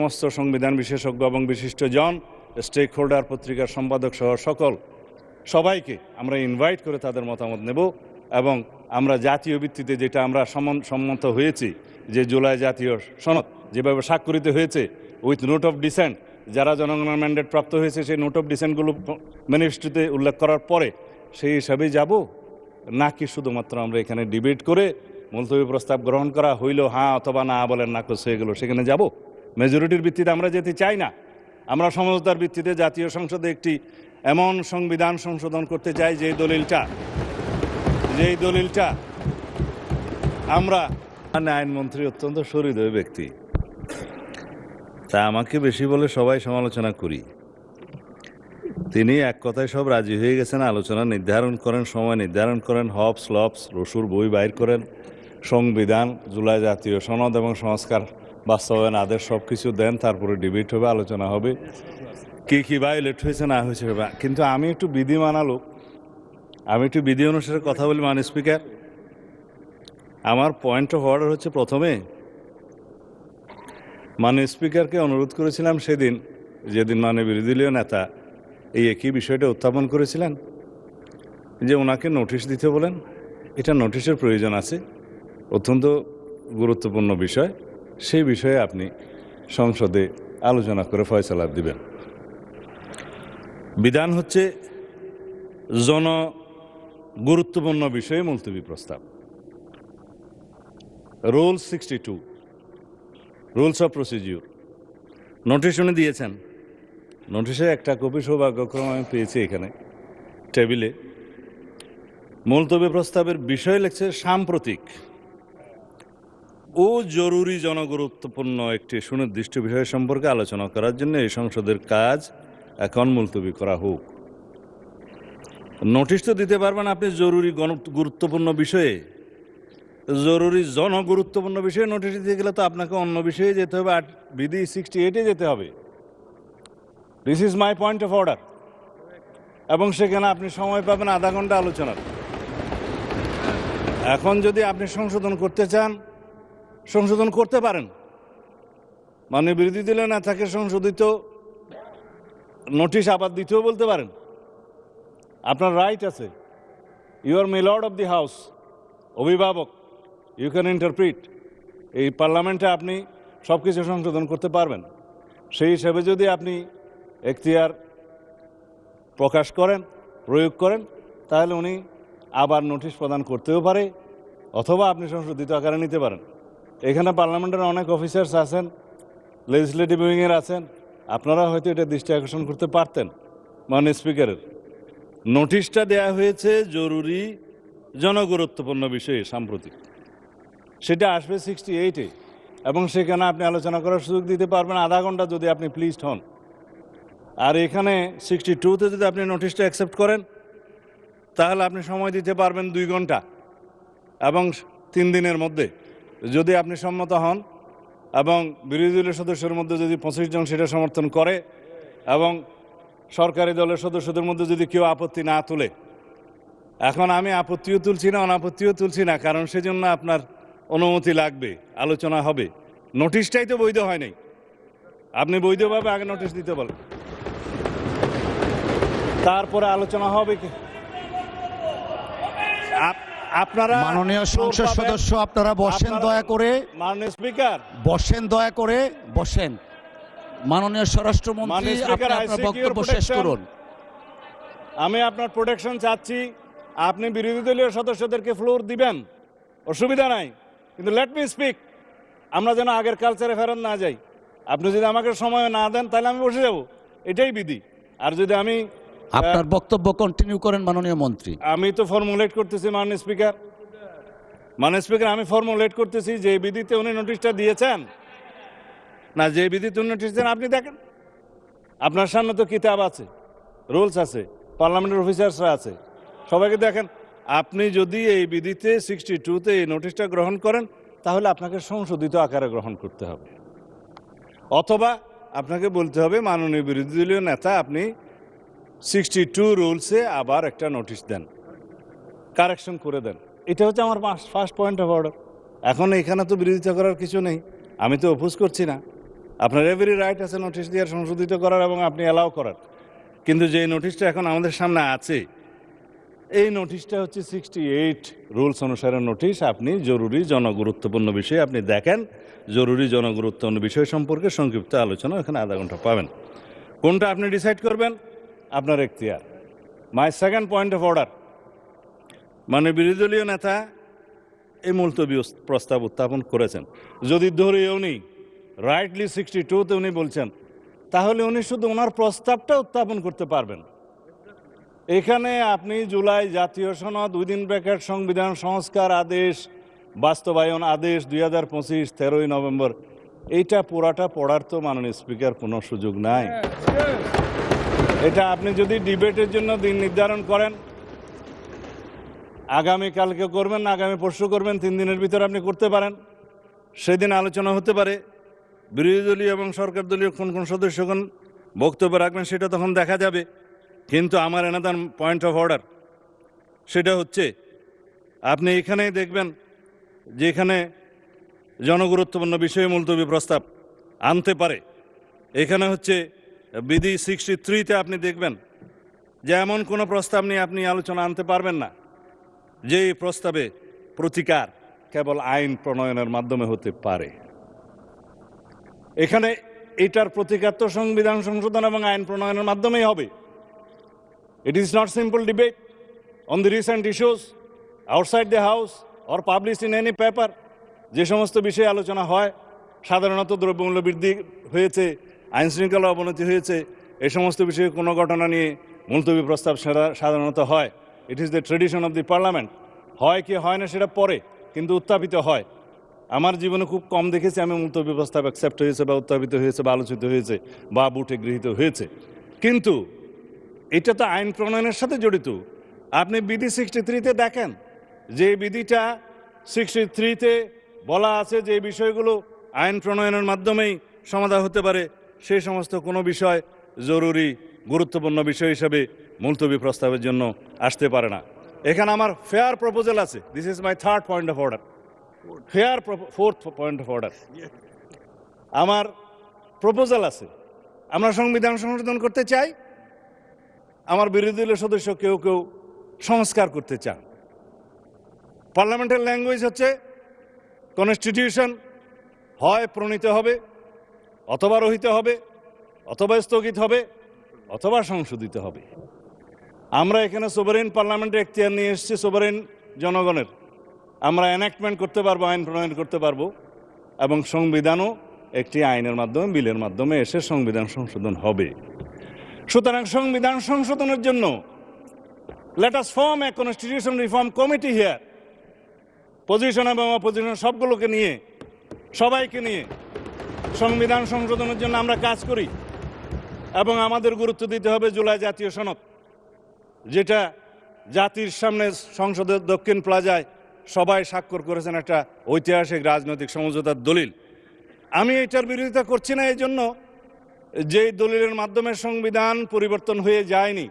সমস্ত সংবিধান বিশেষজ্ঞ এবং বিশিষ্টজন, স্টেক হোল্ডার, পত্রিকার সম্পাদক সহ সবাইকে আমরা ইনভাইট করে তাদের মতামত নেব এবং আমরা জাতীয় ভিত্তিতে যেটা আমরা সম্মত হয়েছি যে জুলাই জাতীয় সনদ যেভাবে স্বাক্ষরিত হয়েছে উইথ নোট অফ ডিসেন্ট, যারা জনগণের ম্যান্ডেট প্রাপ্ত হয়েছে সেই নোট অফ ডিসেন্টগুলো ম্যানিফেস্টোতে উল্লেখ করার পরে সেই হিসাবেই যাব, নাকি শুধুমাত্র আমরা এখানে ডিবেট করে মুলতবি প্রস্তাব গ্রহণ করা হইল হ্যাঁ অথবা না বলেন নাকচ হয়ে গেল সেখানে যাব? মেজরিটির ভিত্তিতে আমরা যেতে চাই না। আমরা সমঝোতার ভিত্তিতে জাতীয় সংসদে একটি এমন সংবিধান সংশোধন করতে চাই যেই দলিলটা আমরা আইনমন্ত্রী অত্যন্ত সহৃদয় ব্যক্তি, তা আমাকে বেশি বলে সবাই সমালোচনা করি। তিনি এক কথায় সব রাজি হয়ে গেছেন, আলোচনা নির্ধারণ করেন, সময় নির্ধারণ করেন, হবস লবস রসুর বই বাইর করেন, সংবিধান, জুলাই জাতীয় সনদ এবং সংস্কার বাস্তবায়ন আদেশ সব কিছু দেন, তারপরে ডিবেট হবে, আলোচনা হবে, কি ভায়োলেট হয়েছে না হয়েছে। কিন্তু আমি একটু বিধি মানা লোক, আমি একটু বিধি অনুসারে কথা বলি। মাননীয় স্পিকার, আমার পয়েন্ট অফ অর্ডার হচ্ছে, প্রথমে মাননীয় স্পিকারকে অনুরোধ করেছিলাম সেদিন, যেদিন মাননীয় বিরোধী দলীয় নেতা এই একই বিষয়টা উত্থাপন করেছিলেন, যে ওনাকে নোটিশ দিতে বলেন। এটা নোটিশের প্রয়োজন আছে, অত্যন্ত গুরুত্বপূর্ণ বিষয়, সেই বিষয়ে আপনি সংসদে আলোচনা করে ফয়সালা দিবেন। বিধান হচ্ছে গুরুত্বপূর্ণ বিষয়ে মুলতবি প্রস্তাব। Rule 62, rules of procedure, notice উনি দিয়েছেন। নোটিশে একটা কপি সৌভাগ্যক্রমে আমি পেয়েছি এখানে টেবিলে। মুলতবি প্রস্তাবের বিষয় লিখছে সাম্প্রতিক ও জরুরি জনগুরুত্বপূর্ণ একটি সুনির্দিষ্ট বিষয় সম্পর্কে আলোচনা করার জন্য এই সংসদের কাজ এখন মুলতবি করা হোক। নোটিশ তো দিতে পারবেন আপনি জরুরি গুরুত্বপূর্ণ বিষয়ে, জরুরি জনগুরুত্বপূর্ণ বিষয়ে নোটিশ দিতে গেলে তো আপনাকে অন্য বিষয়ে যেতে হবে, বিধি 68-এ যেতে হবে। This is my point of order. এবং সেখানে আপনি সময় পাবেন আধা ঘন্টা আলোচনার। এখন যদি আপনি সংশোধন করতে চান, সংশোধন করতে পারেন। মানে বিরোধী দলীয় নেতাকে সংশোধিত নোটিশ আবার দিতেও বলতে পারেন, আপনার রাইট আছে। You are milord of the house, অভিভাবক, ইউ ক্যান ইন্টারপ্রিট। এই পার্লামেন্টে আপনি সব কিছু সংশোধন করতে পারবেন। সেই হিসাবে যদি আপনি এখতিয়ার প্রকাশ করেন, প্রয়োগ করেন, তাহলে উনি আবার নোটিশ প্রদান করতেও পারে, অথবা আপনি সংশোধিত আকারে নিতে পারেন। এখানে পার্লামেন্টের অনেক অফিসার্স আছেন, লেজিসলেটিভ উইংয়ের আছেন, আপনারা হয়তো এটা দৃষ্টি আকর্ষণ করতে পারতেন। মাননীয় স্পিকারের নোটিশটা দেয়া হয়েছে জরুরি জনগুরুত্বপূর্ণ বিষয়ে সাম্প্রতিক, সেটা আসবে 68-এ, এবং সেখানে আপনি আলোচনা করার সুযোগ দিতে পারবেন আধা ঘন্টা যদি আপনি প্লিজড হন। আর এখানে 62-তে যদি আপনি নোটিশটা অ্যাকসেপ্ট করেন, তাহলে আপনি সময় দিতে পারবেন 2 ঘন্টা, এবং 3 দিনের মধ্যে যদি আপনি সম্মত হন এবং বিরোধী দলের সদস্যের মধ্যে যদি 25 জন সেটা সমর্থন করে এবং সরকারি দলের সদস্যদের মধ্যে যদি কেউ আপত্তি না তুলে, এখন আমি আপত্তিও তুলছি না, অনাপত্তিও তুলছি না, কারণ সেজন্য আপনার অনুমতি লাগবে, আলোচনা হবে। নোটিশটাই তো বৈধ হয় নাই, আপনি বৈধভাবে আগে নোটিশ দিতে বলেন, তারপরে আলোচনা হবে। কি আপনারা মাননীয় সংসদ সদস্য, আপনারা বসেন দয়া করে। মাননীয় স্পিকার বসেন দয়া করে, বসেন। মাননীয় স্বরাষ্ট্রমন্ত্রী, আপনি আপনার বক্তব্য শেষ করুন। আমি আপনার প্রোটেকশন চাচ্ছি। আপনি বিরোধী দলীয় সদস্যদেরকে ফ্লোর দিবেন, অসুবিধা নাই, কিন্তু লেট মি স্পিক। আমরা যেন আগের কালচারে ফেরত না যাই। আপনি যদি আমাকে সময় না দেন তাহলে আমি বসে যাব, এটাই বিধি। আর যদি আমি আপনার বক্তব্য কন্টিনিউ করেন মাননীয় মন্ত্রী। আমি তো ফর্মুলেট করতেছি মাননীয় স্পিকার। মাননীয় স্পিকার, আমি ফর্মুলেট করতেছি যে বিধিতে উনি নোটিশটা দিয়েছেন না, যে বিধিতে উনি নোটিশ দেন আপনি দেখেন। আপনার সামনে তো কিতাব আছে, রুলস আছে, পার্লামেন্টের অফিসার্সরা আছে, সবাইকে দেখেন। আপনি যদি এই বিধিতে 62-তে এই নোটিশটা গ্রহণ করেন, তাহলে আপনাকে সংশোধিত আকারে গ্রহণ করতে হবে, অথবা আপনাকে বলতে হবে মাননীয় বিরোধী দলীয় নেতা আপনি 62 রুলসে আবার একটা নোটিশ দেন, কারেকশন করে দেন। এটা হচ্ছে আমার ফার্স্ট পয়েন্ট অফ অর্ডার। এখন এখানে তো বিরোধিতা করার কিছু নেই, আমি তো অপোজ করছি না, আপনার এভরি রাইট আছে নোটিশ দিয়ে সংশোধিত করার এবং আপনি অ্যালাউ করার। কিন্তু যে নোটিশটা এখন আমাদের সামনে আছে, এই নোটিশটা হচ্ছে 68 রুলস অনুসারে নোটিশ। আপনি জরুরি জনগুরুত্বপূর্ণ বিষয়ে আপনি দেখেন, জরুরি জনগুরুত্বপূর্ণ বিষয় সম্পর্কে সংক্ষিপ্ত আলোচনা এখানে আধা ঘন্টা পাবেন। কোনটা আপনি ডিসাইড করবেন আপনার এখতিয়ার। My second point of order, মানে বিরোধী দলীয় নেতা এই মুলতবি প্রস্তাব উত্থাপন করেছেন। যদি ধরেও নেই রাইটলি 62তে উনি বলছেন, তাহলে উনি শুধু ওনার প্রস্তাবটা উত্থাপন করতে পারবেন। এখানে আপনি জুলাই জাতীয় সনদ উইদিন ব্র্যাকেট সংবিধান সংস্কার আদেশ বাস্তবায়ন আদেশ 2025 13ই নভেম্বর, এইটা পুরাটা পড়ার তো মাননীয় স্পিকার কোনো সুযোগ নাই। এটা আপনি যদি ডিবেটের জন্য দিন নির্ধারণ করেন, আগামীকালকে করবেন না আগামী পরশু করবেন, 3 দিনের ভিতরে আপনি করতে পারেন। সেদিন আলোচনা হতে পারে, বিরোধী দলীয় এবং সরকার দলীয় কোন কোন সদস্যগণ বক্তব্য রাখবেন সেটা তখন দেখা যাবে। কিন্তু আমার এনাদার পয়েন্ট অফ অর্ডার সেটা হচ্ছে, আপনি এখানে দেখবেন যে এখানে জনগুরুত্বপূর্ণ বিষয়ে মুলতবি প্রস্তাব আনতে পারে। এখানে হচ্ছে বিধি 63তে আপনি দেখবেন যে এমন কোনো প্রস্তাব নিয়ে আপনি আলোচনা আনতে পারবেন না যে প্রস্তাবে প্রতিকার কেবল আইন প্রণয়নের মাধ্যমে হতে পারে। এখানে এটার প্রতিকার তো সংবিধান সংশোধন এবং আইন প্রণয়নের মাধ্যমেই হবে। It is not simple debate on the recent issues outside the house or published in any paper. যে সমস্ত বিষয়ে আলোচনা হয়, সাধারণত দ্রব্যমূল্য বৃদ্ধি হয়েছে, আইন শৃঙ্খলা অবনতি হয়েছে, এই সমস্ত বিষয়ে কোনো ঘটনা নিয়ে মুলতবি প্রস্তাব সাধারণত হয়। It is the tradition of the parliament. হয় কি হয় না সেটা পরে, কিন্তু উত্থাপিত হয়। আমার জীবনে খুব কম দেখেছি আমি মুলতবি প্রস্তাব অ্যাকসেপ্ট হয়েছে বা উত্থাপিত হয়েছে বা আলোচিত হয়েছে বা বুটে গৃহীত হয়েছে। কিন্তু এটা তো আইন প্রণয়নের সাথে জড়িত। আপনি বিধি 63তে দেখেন যে বিধিটা 63তে বলা আছে যে বিষয়গুলো আইন প্রণয়নের মাধ্যমেই সমাধান হতে পারে, সেই সমস্ত কোনো বিষয় জরুরি গুরুত্বপূর্ণ বিষয় হিসেবে মুলতবি প্রস্তাবের জন্য আসতে পারে না। এখানে আমার ফেয়ার প্রপোজাল আছে। This is my third point of order. Fourth point of order, আমার প্রপোজাল আছে। আমরা সংবিধান সংশোধন করতে চাই, আমার বিরোধী দলের সদস্য কেউ কেউ সংস্কার করতে চান। পার্লামেন্টের ল্যাঙ্গুয়েজ হচ্ছে কনস্টিটিউশন হয় প্রণীত হবে, অথবা রহিত হবে, অথবা স্থগিত হবে, অথবা সংশোধিত হবে। আমরা এখানে সোভারেন পার্লামেন্টের এখতিয়ার নিয়ে এসেছি, সোভারেন জনগণের। আমরা এনাক্টমেন্ট করতে পারবো, আইন প্রণয়ন করতে পারবো, এবং সংবিধানও একটি আইনের মাধ্যমে বিলের মাধ্যমে এসে সংবিধান সংশোধন হবে। সুতরাং সংবিধান সংশোধনের জন্য let us form a constitution reform committee here. Position এবং অপোজিশন সবগুলোকে নিয়ে, সবাইকে নিয়ে সংবিধান সংশোধনের জন্য আমরা কাজ করি। এবং আমাদের গুরুত্ব দিতে হবে জুলাই জাতীয় সনদ, যেটা জাতির সামনে সংসদের দক্ষিণ প্লাজায় সবাই স্বাক্ষর করেছেন, একটা ঐতিহাসিক রাজনৈতিক সমঝোতার দলিল। আমি এটার বিরোধিতা করছি না এই জন্য যেই দলিলের মাধ্যমে সংবিধান পরিবর্তন হয়ে যায়নি,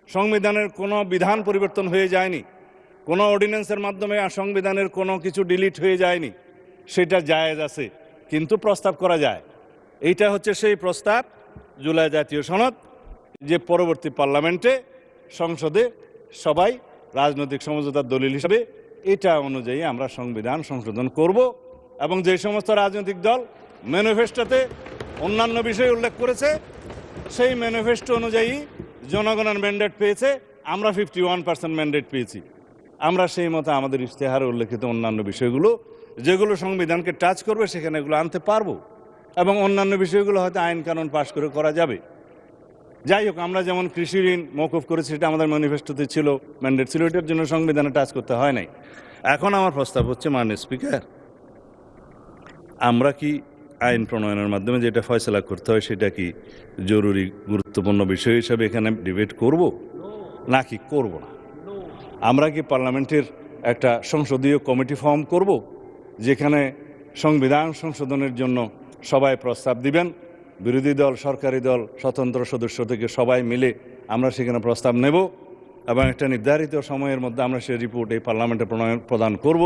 সংবিধানের কোনো বিধান পরিবর্তন হয়ে যায়নি, কোনো অর্ডিন্যান্সের মাধ্যমে সংবিধানের কোনো কিছু ডিলিট হয়ে যায়নি, সেটা জায়েজ আছে, কিন্তু প্রস্তাব করা যায়। এইটা হচ্ছে সেই প্রস্তাব, জুলাই জাতীয় সনদ, যে পরবর্তী পার্লামেন্টে সংসদে সবাই রাজনৈতিক সমঝোতার দলিল হিসেবে এটা অনুযায়ী আমরা সংবিধান সংশোধন করব। এবং যে সমস্ত রাজনৈতিক দল ম্যানিফেস্টোতে অন্যান্য বিষয় উল্লেখ করেছে, সেই ম্যানিফেস্টো অনুযায়ী জনগণের ম্যান্ডেট পেয়েছে, আমরা 51% ম্যান্ডেট পেয়েছি। আমরা সেই মতো আমাদের ইশতেহারে উল্লেখিত অন্যান্য বিষয়গুলো যেগুলো সংবিধানকে টাচ করবে সেখানে এগুলো আনতে পারবো, এবং অন্যান্য বিষয়গুলো হয়তো আইন কানুন পাশ করে করা যাবে। যাই হোক, আমরা যেমন কৃষি ঋণ মওকুফ করেছি, সেটা আমাদের ম্যানিফেস্টোতে ছিল, ম্যান্ডেট ছিল, এটার জন্য সংবিধানে টাচ করতে হয় নাই। এখন আমার প্রস্তাব হচ্ছে, মাননীয় স্পিকার, আমরা কি আইন প্রণয়নের মাধ্যমে যেটা ফয়সলা করতে হয় সেটা কি জরুরি গুরুত্বপূর্ণ বিষয় হিসাবে এখানে ডিবেট করব নাকি করব না? আমরা কি পার্লামেন্টের একটা সংসদীয় কমিটি ফর্ম করব, যেখানে সংবিধান সংশোধনের জন্য সবাই প্রস্তাব দিবেন, বিরোধী দল, সরকারি দল, স্বতন্ত্র সদস্য থেকে সবাই মিলে আমরা সেখানে প্রস্তাব নেব, এবং একটা নির্ধারিত সময়ের মধ্যে আমরা সেই রিপোর্ট এই পার্লামেন্টে প্রদান করব।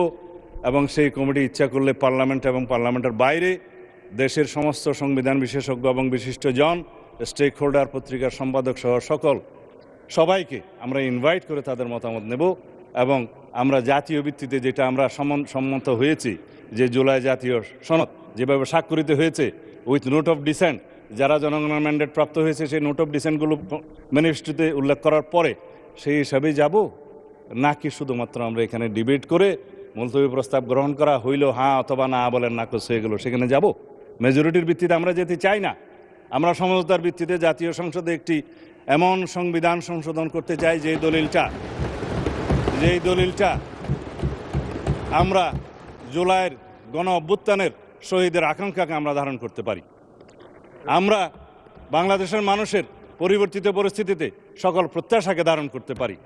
এবং সেই কমিটি ইচ্ছা করলে পার্লামেন্ট এবং পার্লামেন্টের বাইরে দেশের সমস্ত সংবিধান বিশেষজ্ঞ এবং বিশিষ্টজন, স্টেক হোল্ডার, পত্রিকার সম্পাদক সহ সবাইকে আমরা ইনভাইট করে তাদের মতামত নেব এবং আমরা জাতীয় ভিত্তিতে যেটা আমরা সম্মত হয়েছি যে জুলাই জাতীয় সনদ যেভাবে স্বাক্ষরিত হয়েছে উইথ নোট অফ ডিসেন্ট, যারা জনগণের ম্যান্ডেট প্রাপ্ত হয়েছে সেই নোট অফ ডিসেন্টগুলো ম্যানিফেস্টোতে উল্লেখ করার পরে সেই হিসাবেই যাব, নাকি শুধুমাত্র আমরা এখানে ডিবেট করে মুলতবি প্রস্তাব গ্রহণ করা হইল হ্যাঁ অথবা না বলেন নাকচ হয়ে গেল সেখানে যাব? মেজরিটির ভিত্তিতে আমরা যেতে চাই না। আমরা সমঝোতার ভিত্তিতে জাতীয় সংসদে একটি এমন সংবিধান সংশোধন করতে চাই যেই দলিলটা আমরা জুলাইয়ের গণ অভ্যুত্থানের শহীদের আকাঙ্ক্ষাকে আমরা ধারণ করতে পারি। আমরা বাংলাদেশের মানুষের পরিবর্তিত পরিস্থিতিতে সকল প্রত্যাশাকে ধারণ করতে পারি।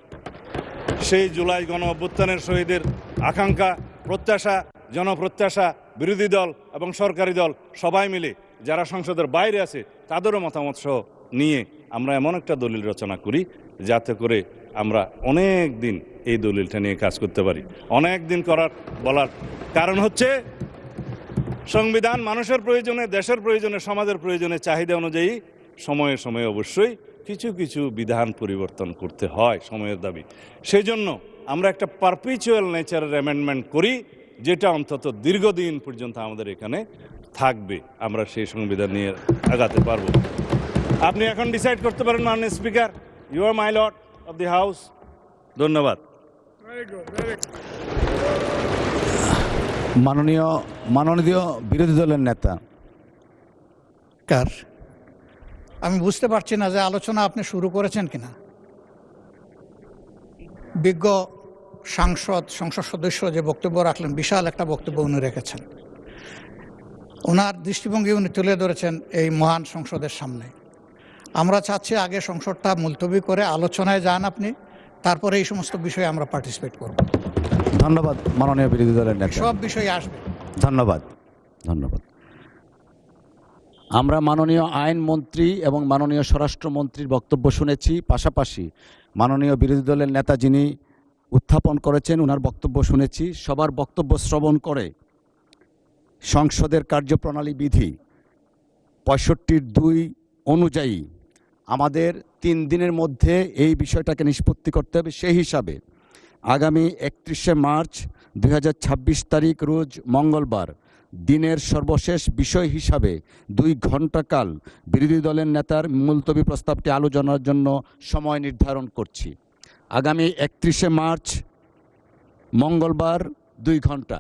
সেই জুলাই গণ অভ্যুত্থানের শহীদের আকাঙ্ক্ষা, প্রত্যাশা, জনপ্রত্যাশা, বিরোধী দল এবং সরকারি দল সবাই মিলে যারা সংসদের বাইরে আছে তাদেরও মতামত সহ নিয়ে আমরা এমন একটা দলিল রচনা করি যাতে করে আমরা অনেক দিন এই দলিলটা নিয়ে কাজ করতে পারি। অনেক দিন বলার কারণ হচ্ছে সংবিধান মানুষের প্রয়োজনে, দেশের প্রয়োজনে, সমাজের প্রয়োজনে, চাহিদা অনুযায়ী সময়ে সময়ে অবশ্যই কিছু কিছু বিধান পরিবর্তন করতে হয়, সময়ের দাবি। সেই জন্য আমরা একটা পারপিচুয়াল নেচারের অ্যামেন্ডমেন্ট করি যেটা অন্তত দীর্ঘদিন পর্যন্ত আমাদের এখানে থাকবে। আমরা সেই সংবিধান নিয়ে আগাতে পারবো। আপনি এখন ডিসাইড করতে পারেন মাননীয় speaker, you are my lord of the house. ধন্যবাদ। মাননীয় বিরোধী দলের নেতা। আমি বুঝতে পারছি না যে আলোচনা আপনি শুরু করেছেন কিনা। বিজ্ঞ সংসদ সদস্য যে বক্তব্য রাখলেন, বিশাল একটা বক্তব্য উনি রেখেছেন। ওনার দৃষ্টিভঙ্গি উনি তুলে ধরেছেন এই মহান সংসদের সামনে। আমরা চাচ্ছি আগে সংসদটা মুলতবি করে আলোচনায় যান আপনি, তারপরে এই সমস্ত বিষয়ে আমরা পার্টিসিপেট করব। ধন্যবাদ মাননীয় বিরোধী দলের নেতা। সব বিষয়ে আসবে। ধন্যবাদ। আমরা মাননীয় আইনমন্ত্রী এবং মাননীয় স্বরাষ্ট্রমন্ত্রীর বক্তব্য শুনেছি, পাশাপাশি মাননীয় বিরোধী দলের নেতা যিনি উত্থাপন করেছেন ওনার বক্তব্য শুনেছি। সবার বক্তব্য শ্রবণ করে সংসদের কার্যপ্রণালী বিধি 65(2) অনুযায়ী আমাদের 3 দিনের মধ্যে এই বিষয়টাকে নিষ্পত্তি করতে হবে। সেই হিসাবে আগামী 31শে মার্চ 2026 তারিখ রোজ মঙ্গলবার দিনের সর্বশেষ বিষয় হিসাবে 2 ঘণ্টাকাল বিরোধী দলের নেতার মুলতবি প্রস্তাবটি আলোচনার জন্য সময় নির্ধারণ করছি। আগামী 31শে মার্চ মঙ্গলবার 2 ঘণ্টা।